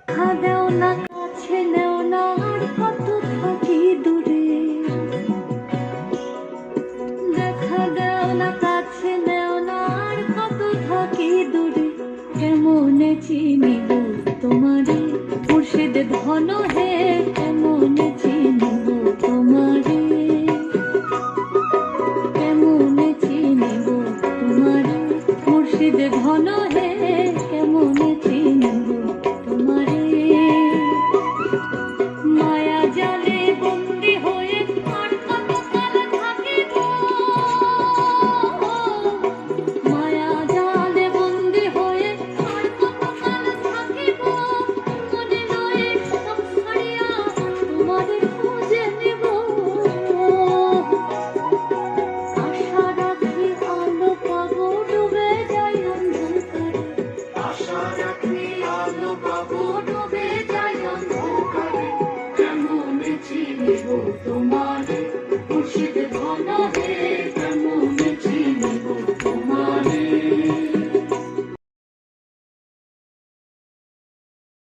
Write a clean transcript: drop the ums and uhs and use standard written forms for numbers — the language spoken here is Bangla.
দেখা দেও না, কাছে নেও না, আর কত থাকি দূরে। দেখা দেও না, কাছে নেও না, আর কত থাকি দূরে। কেমনে চিনিব তোমারে।